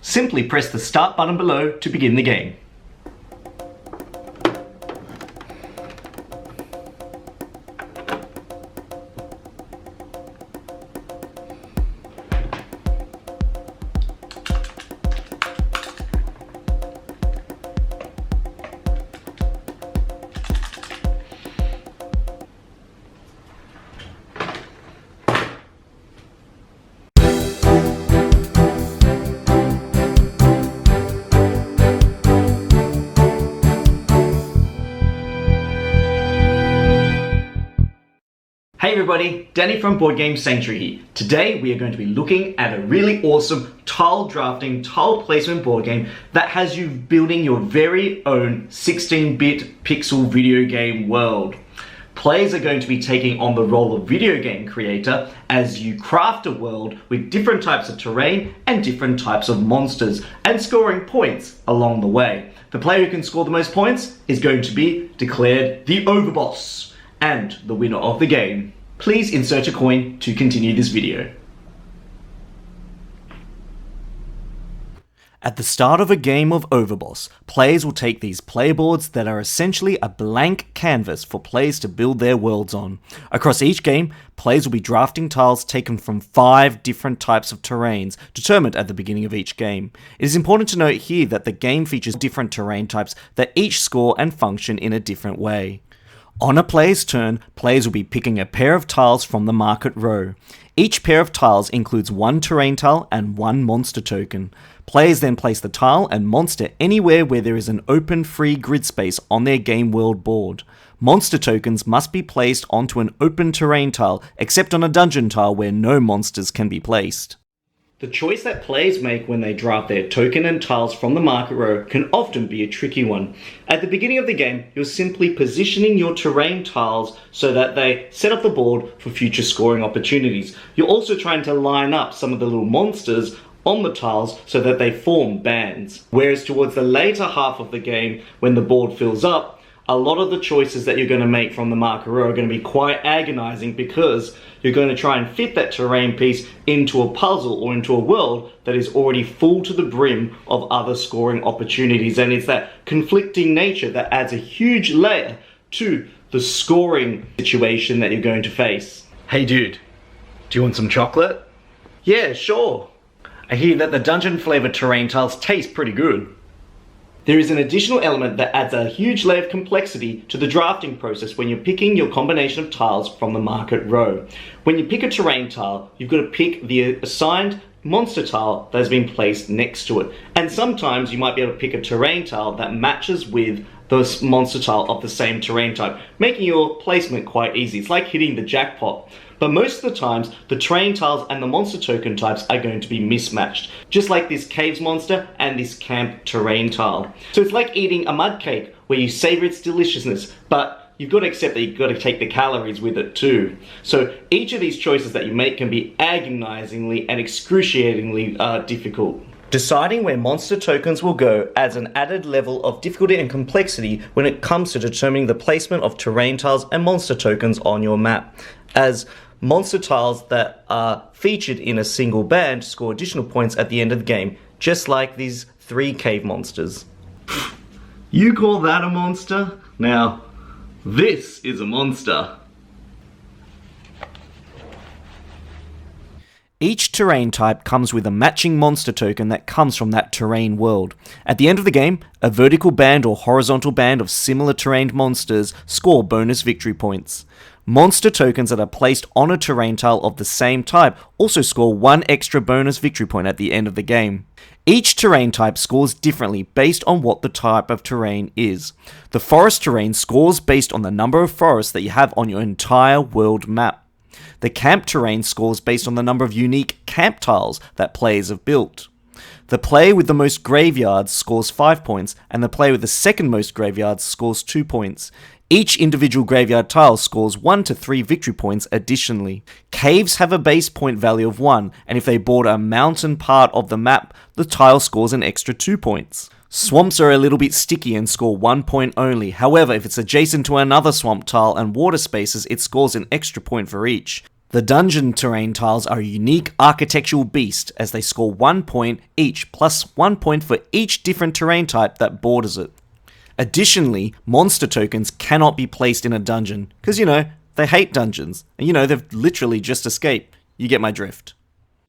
Simply press the start button below to begin the game. Hey everybody, Danny from Board Game Sanctuary here. Today we are going to be looking at a really awesome tile drafting, tile placement board game that has you building your very own 16-bit pixel video game world. Players are going to be taking on the role of video game creator as you craft a world with different types of terrain and different types of monsters and scoring points along the way. The player who can score the most points is going to be declared the Overboss and the winner of the game. Please insert a coin to continue this video. At the start of a game of Overboss, players will take these playboards that are essentially a blank canvas for players to build their worlds on. Across each game, players will be drafting tiles taken from 5 different types of terrains, determined at the beginning of each game. It is important to note here that the game features different terrain types that each score and function in a different way. On a player's turn, players will be picking a pair of tiles from the market row. Each pair of tiles includes 1 terrain tile and 1 monster token. Players then place the tile and monster anywhere where there is an open free grid space on their game world board. Monster tokens must be placed onto an open terrain tile, except on a dungeon tile where no monsters can be placed. The choice that players make when they draft their token and tiles from the market row can often be a tricky one. At the beginning of the game, you're simply positioning your terrain tiles so that they set up the board for future scoring opportunities. You're also trying to line up some of the little monsters on the tiles so that they form bands. Whereas towards the later half of the game, when the board fills up, a lot of the choices that you're going to make from the marker row are going to be quite agonizing because you're going to try and fit that terrain piece into a puzzle or into a world that is already full to the brim of other scoring opportunities. And it's that conflicting nature that adds a huge layer to the scoring situation that you're going to face. Hey dude, do you want some chocolate? Yeah, sure. I hear that the dungeon flavored terrain tiles taste pretty good. There is an additional element that adds a huge layer of complexity to the drafting process when you're picking your combination of tiles from the market row. When you pick a terrain tile, you've got to pick the assigned monster tile that has been placed next to it. And sometimes you might be able to pick a terrain tile that matches with the monster tile of the same terrain type, making your placement quite easy. It's like hitting the jackpot. But most of the times, the terrain tiles and the monster token types are going to be mismatched, just like this caves monster and this camp terrain tile. So it's like eating a mud cake where you savor its deliciousness, but you've got to accept that you've got to take the calories with it too. So each of these choices that you make can be agonizingly and excruciatingly difficult. Deciding where monster tokens will go adds an added level of difficulty and complexity when it comes to determining the placement of terrain tiles and monster tokens on your map, as monster tiles that are featured in a single band score additional points at the end of the game, just like these 3 cave monsters. You call that a monster? Now, this is a monster. Each terrain type comes with a matching monster token that comes from that terrain world. At the end of the game, a vertical band or horizontal band of similar terrained monsters score bonus victory points. Monster tokens that are placed on a terrain tile of the same type also score 1 extra bonus victory point at the end of the game. Each terrain type scores differently based on what the type of terrain is. The forest terrain scores based on the number of forests that you have on your entire world map. The camp terrain scores based on the number of unique camp tiles that players have built. The player with the most graveyards scores 5 points, and the player with the second most graveyards scores 2 points. Each individual graveyard tile scores 1 to 3 victory points additionally. Caves have a base point value of 1, and if they border a mountain part of the map, the tile scores an extra 2 points. Swamps are a little bit sticky and score 1 point only. However, if it's adjacent to another swamp tile and water spaces, it scores an extra point for each. The dungeon terrain tiles are a unique architectural beast as they score 1 point each, plus 1 point for each different terrain type that borders it. Additionally, monster tokens cannot be placed in a dungeon, because they hate dungeons, and they've literally just escaped. You get my drift.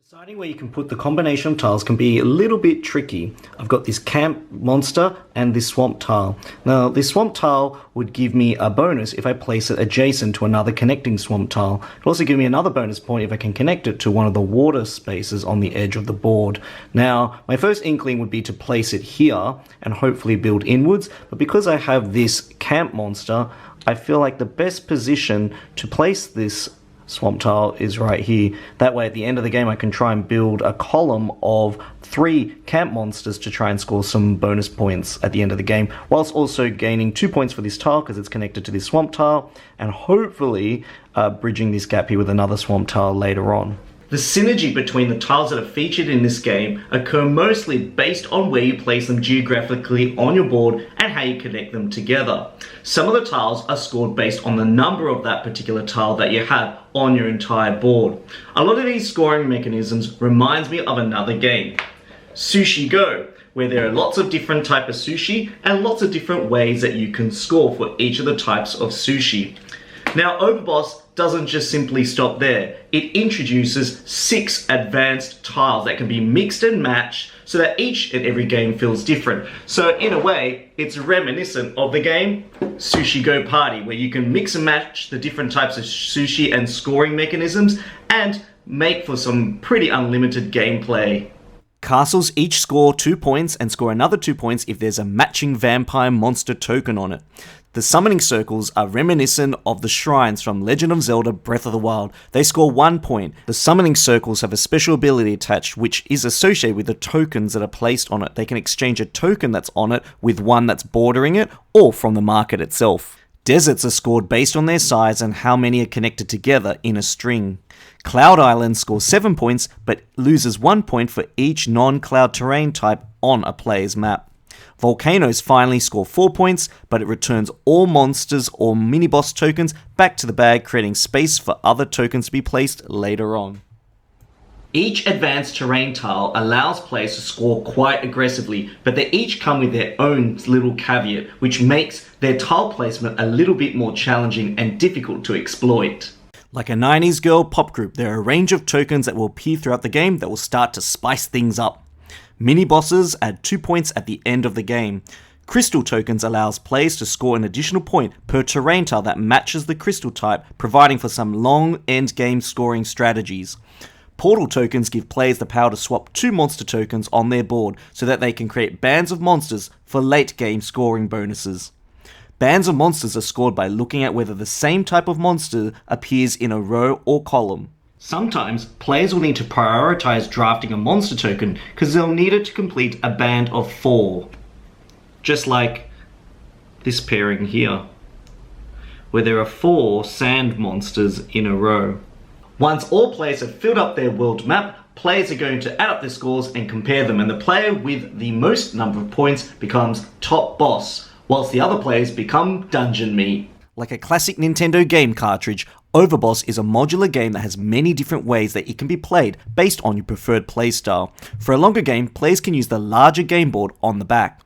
Deciding where you can put the combination of tiles can be a little bit tricky. I've got this camp monster and this swamp tile. Now, this swamp tile would give me a bonus if I place it adjacent to another connecting swamp tile. It'll also give me another bonus point if I can connect it to one of the water spaces on the edge of the board. Now, my first inkling would be to place it here and hopefully build inwards, but because I have this camp monster, I feel like the best position to place this swamp tile is right here. That way at the end of the game I can try and build a column of 3 camp monsters to try and score some bonus points at the end of the game, whilst also gaining 2 points for this tile because it's connected to this swamp tile, and hopefully bridging this gap here with another swamp tile later on. The synergy between the tiles that are featured in this game occur mostly based on where you place them geographically on your board and how you connect them together. Some of the tiles are scored based on the number of that particular tile that you have on your entire board. A lot of these scoring mechanisms reminds me of another game, Sushi Go, where there are lots of different types of sushi and lots of different ways that you can score for each of the types of sushi. Now, Overboss doesn't just simply stop there. It introduces 6 advanced tiles that can be mixed and matched so that each and every game feels different. So in a way, it's reminiscent of the game Sushi Go Party, where you can mix and match the different types of sushi and scoring mechanisms and make for some pretty unlimited gameplay. Castles each score 2 points and score another 2 points if there's a matching vampire monster token on it. The summoning circles are reminiscent of the shrines from Legend of Zelda Breath of the Wild. They score 1 point. The summoning circles have a special ability attached which is associated with the tokens that are placed on it. They can exchange a token that's on it with one that's bordering it or from the market itself. Deserts are scored based on their size and how many are connected together in a string. Cloud Island scores 7 points but loses 1 point for each non-cloud terrain type on a player's map. Volcanoes finally score 4 points, but it returns all monsters or mini-boss tokens back to the bag, creating space for other tokens to be placed later on. Each advanced terrain tile allows players to score quite aggressively, but they each come with their own little caveat, which makes their tile placement a little bit more challenging and difficult to exploit. Like a 90s girl pop group, there are a range of tokens that will appear throughout the game that will start to spice things up. Mini-bosses add 2 points at the end of the game. Crystal tokens allows players to score an additional point per terrain tile that matches the crystal type, providing for some long end-game scoring strategies. Portal tokens give players the power to swap 2 monster tokens on their board so that they can create bands of monsters for late-game scoring bonuses. Bands of monsters are scored by looking at whether the same type of monster appears in a row or column. Sometimes, players will need to prioritize drafting a monster token because they'll need it to complete a band of 4. Just like this pairing here, where there are 4 sand monsters in a row. Once all players have filled up their world map, players are going to add up their scores and compare them, and the player with the most number of points becomes top boss, whilst the other players become dungeon meat. Like a classic Nintendo game cartridge, Overboss is a modular game that has many different ways that it can be played based on your preferred playstyle. For a longer game, players can use the larger game board on the back.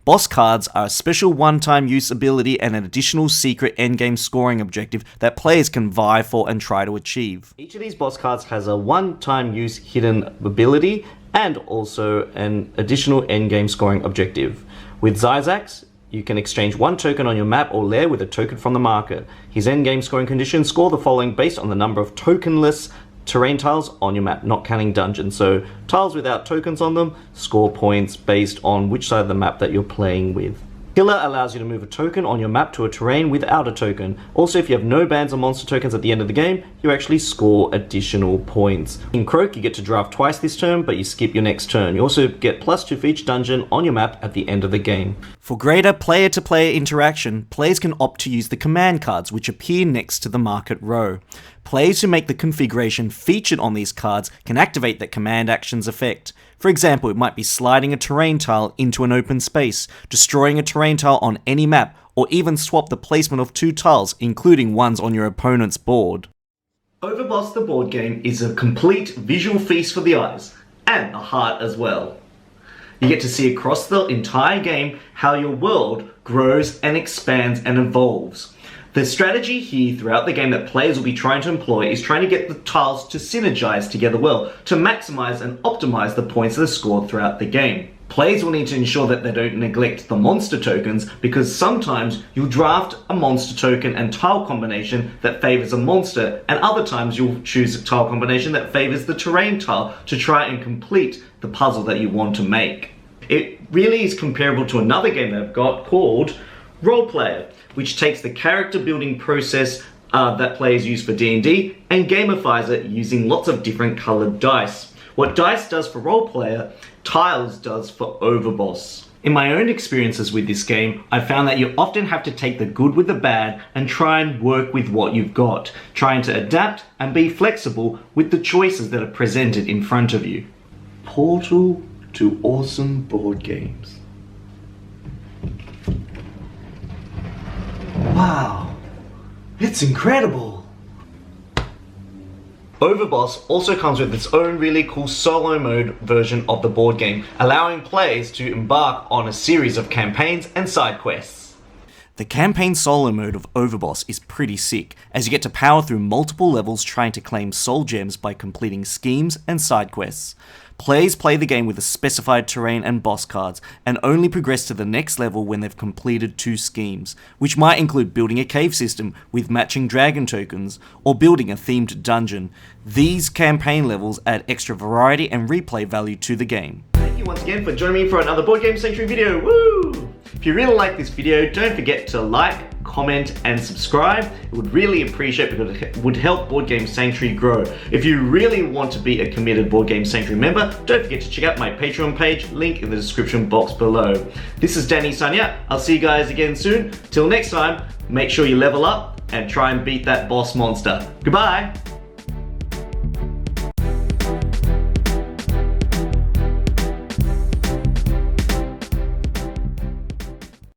Boss cards are a special one-time use ability and an additional secret endgame scoring objective that players can vie for and try to achieve. Each of these boss cards has a one-time use hidden ability and also an additional endgame scoring objective. With Zyzax, you can exchange 1 token on your map or lair with a token from the market. His endgame scoring conditions score the following based on the number of tokenless terrain tiles on your map, not counting dungeons. So tiles without tokens on them score points based on which side of the map that you're playing with. Killer allows you to move a token on your map to a terrain without a token. Also, if you have no bands or monster tokens at the end of the game, you actually score additional points. In Croak, you get to draft twice this turn, but you skip your next turn. You also get +2 for each dungeon on your map at the end of the game. For greater player-to-player interaction, players can opt to use the command cards, which appear next to the market row. Players who make the configuration featured on these cards can activate that command action's effect. For example, it might be sliding a terrain tile into an open space, destroying a terrain tile on any map, or even swap the placement of 2 tiles, including ones on your opponent's board. Overboss the board game is a complete visual feast for the eyes, and the heart as well. You get to see across the entire game how your world grows and expands and evolves. The strategy here throughout the game that players will be trying to employ is trying to get the tiles to synergize together well, to maximize and optimize the points that are scored throughout the game. Players will need to ensure that they don't neglect the monster tokens, because sometimes you'll draft a monster token and tile combination that favors a monster, and other times you'll choose a tile combination that favors the terrain tile to try and complete the puzzle that you want to make. It really is comparable to another game that I've got called Role Player, which takes the character building process that players use for D&D and gamifies it using lots of different colored dice. What dice does for Role Player, Tiles does for Overboss. In my own experiences with this game, I found that you often have to take the good with the bad and try and work with what you've got, trying to adapt and be flexible with the choices that are presented in front of you. Portal to awesome board games. Wow, it's incredible! Overboss also comes with its own really cool solo mode version of the board game, allowing players to embark on a series of campaigns and side quests. The campaign solo mode of Overboss is pretty sick, as you get to power through multiple levels trying to claim soul gems by completing schemes and side quests. Players play the game with a specified terrain and boss cards, and only progress to the next level when they've completed 2 schemes, which might include building a cave system with matching dragon tokens, or building a themed dungeon. These campaign levels add extra variety and replay value to the game. Thank you once again for joining me for another Board Game Sanctuary video. Woo! If you really like this video, don't forget to like, comment, and subscribe. It would really appreciate it because it would help Board Game Sanctuary grow. If you really want to be a committed Board Game Sanctuary member, don't forget to check out my Patreon page, link in the description box below. This is Danny signing out. I'll see you guys again soon. Till next time, make sure you level up and try and beat that boss monster. Goodbye!